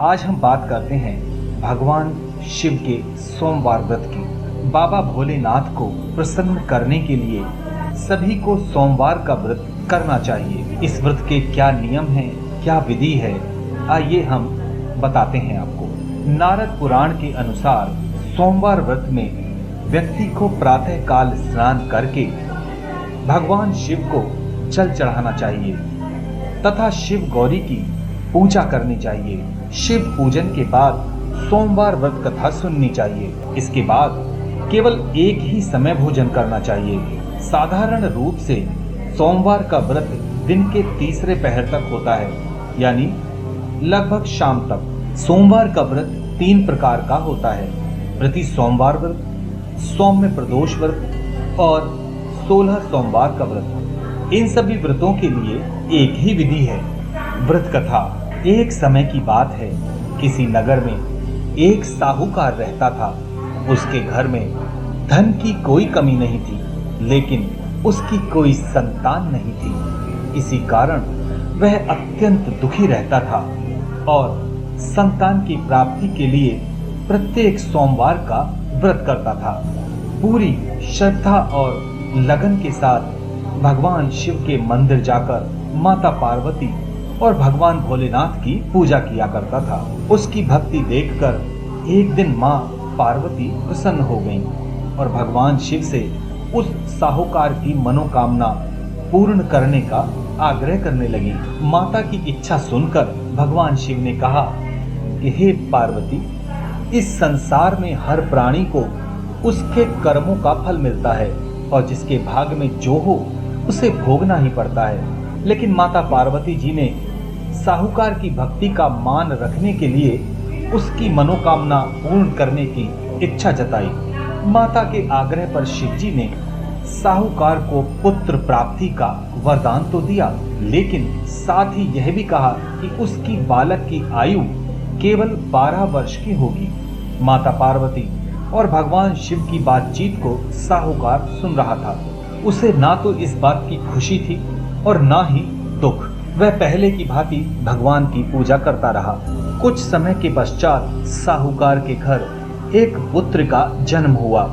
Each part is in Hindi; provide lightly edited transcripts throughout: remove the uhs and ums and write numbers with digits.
आज हम बात करते हैं भगवान शिव के सोमवार व्रत की। बाबा भोलेनाथ को प्रसन्न करने के लिए सभी को सोमवार का व्रत करना चाहिए। इस व्रत के क्या नियम हैं, क्या विधि है, आइए हम बताते हैं आपको। नारद पुराण के अनुसार सोमवार व्रत में व्यक्ति को प्रातः काल स्नान करके भगवान शिव को जल चढ़ाना चाहिए तथा शिव गौरी की पूजा करनी चाहिए। शिव पूजन के बाद सोमवार व्रत कथा सुननी चाहिए। इसके बाद केवल एक ही समय भोजन करना चाहिए। साधारण रूप से सोमवार का व्रत दिन के तीसरे पहर तक होता है, यानी लगभग शाम तक। सोमवार का व्रत 3 प्रकार का होता है: प्रति सोमवार व्रत, सौम्य प्रदोष व्रत और 16 सोमवार का व्रत। इन सभी व्रतों के लिए एक ही विधि है। व्रत कथा। एक समय की बात है, किसी नगर में एक साहूकार रहता था। उसके घर में धन की कोई कमी नहीं थी, लेकिन उसकी कोई संतान नहीं थी। इसी कारण वह अत्यंत दुखी रहता था और संतान की प्राप्ति के लिए प्रत्येक सोमवार का व्रत करता था। पूरी श्रद्धा और लगन के साथ भगवान शिव के मंदिर जाकर माता पार्वती और भगवान भोलेनाथ की पूजा किया करता था। उसकी भक्ति देखकर एक दिन माँ पार्वती प्रसन्न हो गईं और भगवान शिव से उस साहूकार की मनोकामना पूर्ण करने का आग्रह करने लगी। माता की इच्छा सुनकर भगवान शिव ने कहा कि हे पार्वती, इस संसार में हर प्राणी को उसके कर्मों का फल मिलता है और जिसके भाग में जो हो उसे भोगना ही पड़ता है। लेकिन माता पार्वती जी ने साहूकार की भक्ति का मान रखने के लिए उसकी मनोकामना पूर्ण करने की इच्छा जताई। माता के आग्रह पर शिवजी ने साहूकार को पुत्र प्राप्ति का वरदान तो दिया, लेकिन साथ ही यह भी कहा कि उसकी बालक की आयु केवल 12 वर्ष की होगी। माता पार्वती और भगवान शिव की बातचीत को साहूकार सुन रहा था। उसे ना तो इस बात की खुशी थी और ना ही दुख। वह पहले की भांति भगवान की पूजा करता रहा। कुछ समय के पश्चात साहूकार के घर एक पुत्र का जन्म हुआ।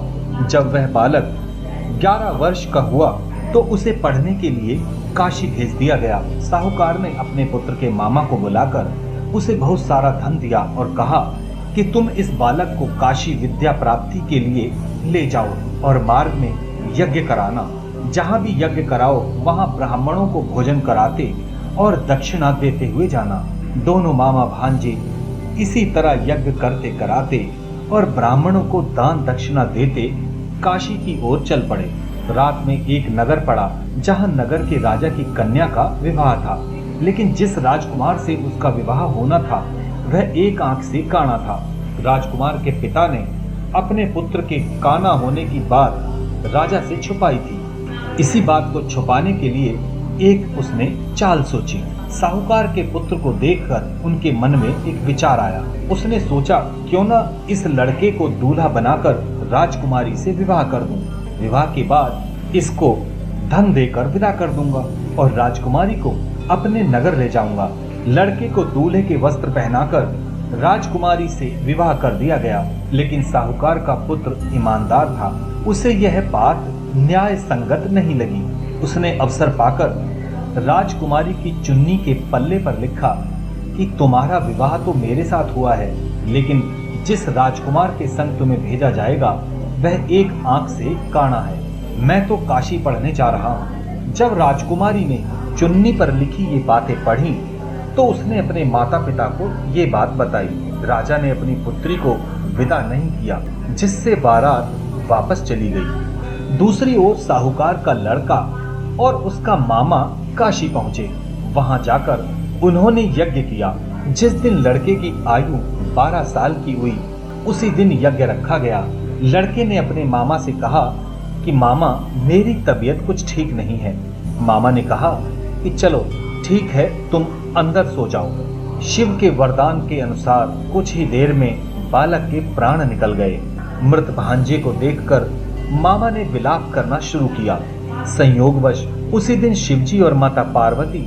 जब वह बालक 11 वर्ष का हुआ तो उसे पढ़ने के लिए काशी भेज दिया गया। साहूकार ने अपने पुत्र के मामा को बुलाकर उसे बहुत सारा धन दिया और कहा कि तुम इस बालक को काशी विद्या प्राप्ति के लिए ले जाओ और मार्ग में यज्ञ कराना। जहाँ भी यज्ञ कराओ वहाँ ब्राह्मणों को भोजन कराते और दक्षिणा देते हुए जाना। दोनों मामा भांजे इसी तरह यज्ञ करते कराते और ब्राह्मणों को दान दक्षिणा देते काशी की ओर चल पड़े। रात में एक नगर पड़ा जहाँ नगर के राजा की कन्या का विवाह था, लेकिन जिस राजकुमार से उसका विवाह होना था वह एक आंख से काना था। राजकुमार के पिता ने अपने पुत्र के काना होने की बात राजा से छुपाई थी। इसी बात को छुपाने के लिए एक उसने चाल सोची। साहूकार के पुत्र को देखकर उनके मन में एक विचार आया। उसने सोचा, क्यों ना इस लड़के को दूल्हा बनाकर राजकुमारी से विवाह कर दूं। विवाह के बाद इसको धन देकर विदा कर दूंगा और राजकुमारी को अपने नगर ले जाऊंगा। लड़के को दूल्हे के वस्त्र पहनाकर राजकुमारी से विवाह कर दिया गया, लेकिन साहूकार का पुत्र ईमानदार था। उसे यह बात न्याय संगत नहीं लगी। उसने अवसर पाकर राजकुमारी की चुन्नी के पल्ले पर लिखा कि तुम्हारा विवाह तो मेरे साथ हुआ है, लेकिन जिस राजकुमार के संग तुम्हें भेजा जाएगा वह एक आंख से काना है। मैं तो काशी पढ़ने जा रहा हूँ। जब राजकुमारी ने चुन्नी पर लिखी ये बातें पढ़ी तो उसने अपने माता पिता को ये बात बताई। राजा ने अपनी पुत्री को विदा नहीं किया, जिससे बारात वापस चली गई। दूसरी ओर साहूकार का लड़का और उसका मामा काशी पहुंचे। वहां जाकर उन्होंने यज्ञ किया। जिस दिन लड़के की आयु 12 साल की हुई उसी दिन यज्ञ रखा गया। लड़के ने अपने मामा से कहा कि मामा, मेरी तबीयत कुछ ठीक नहीं है। मामा ने कहा कि चलो ठीक है, तुम अंदर सो जाओ। शिव के वरदान के अनुसार कुछ ही देर में बालक के प्राण निकल गए। मृत भांजे को देखकर मामा ने विलाप करना शुरू किया। संयोगवश उसी दिन शिवजी और माता पार्वती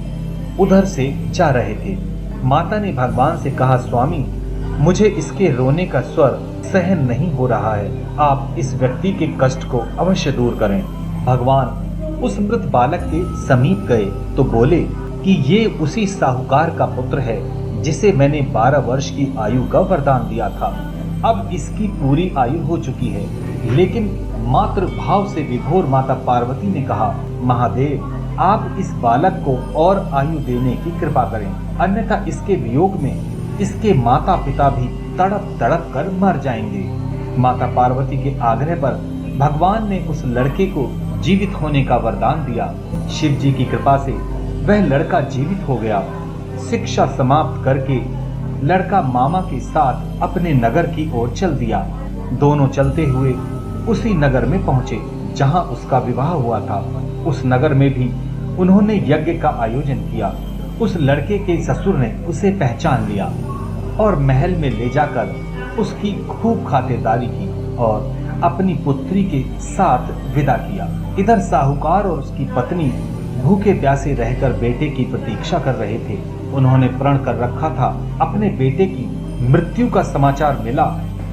उधर से जा रहे थे। माता ने भगवान से कहा, स्वामी, मुझे इसके रोने का स्वर सहन नहीं हो रहा है। आप इस व्यक्ति के कष्ट को अवश्य दूर करें। भगवान उस मृत बालक के समीप गए तो बोले कि ये उसी साहूकार का पुत्र है जिसे मैंने 12 वर्ष की आयु का वरदान दिया था। अब इसकी पूरी आयु हो चुकी है। लेकिन मातृभाव से विभोर माता पार्वती ने कहा, महादेव, आप इस बालक को और आयु देने की कृपा करें, अन्यथा इसके वियोग में इसके माता पिता भी तड़प तड़प कर मर जाएंगे। माता पार्वती के आग्रह पर भगवान ने उस लड़के को जीवित होने का वरदान दिया। शिव जी की कृपा से वह लड़का जीवित हो गया। शिक्षा समाप्त करके लड़का मामा के साथ अपने नगर की ओर चल दिया। दोनों चलते हुए उसी नगर में पहुंचे जहां उसका विवाह हुआ था। उस नगर में भी उन्होंने यज्ञ का आयोजन किया। उस लड़के के ससुर ने उसे पहचान लिया और महल में ले जाकर उसकी खूब खातिरदारी की और अपनी पुत्री के साथ विदा किया। इधर साहूकार और उसकी पत्नी भूखे प्यासे रहकर बेटे की प्रतीक्षा कर रहे थे। उन्होंने प्रण कर रखा था, अपने बेटे की मृत्यु का समाचार मिला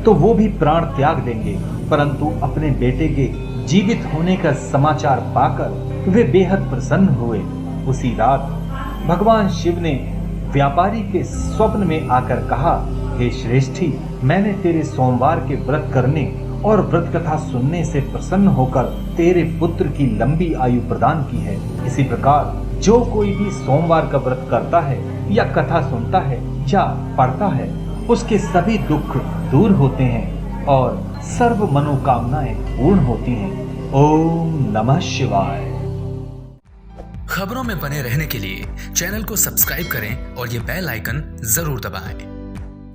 तो वो भी प्राण त्याग देंगे, परंतु अपने बेटे के जीवित होने का समाचार पाकर वे बेहद प्रसन्न हुए। उसी रात भगवान शिव ने व्यापारी के स्वप्न में आकर कहा, हे श्रेष्ठी, मैंने तेरे सोमवार के व्रत करने और व्रत कथा सुनने से प्रसन्न होकर तेरे पुत्र की लंबी आयु प्रदान की है। इसी प्रकार जो कोई भी सोमवार का व्रत करता है या कथा सुनता है या पढ़ता है, उसके सभी दुख दूर होते हैं और सर्व मनोकामनाएं पूर्ण होती हैं। ओम नमः शिवाय। खबरों में बने रहने के लिए चैनल को सब्सक्राइब करें और ये बेल आइकन जरूर दबाएं।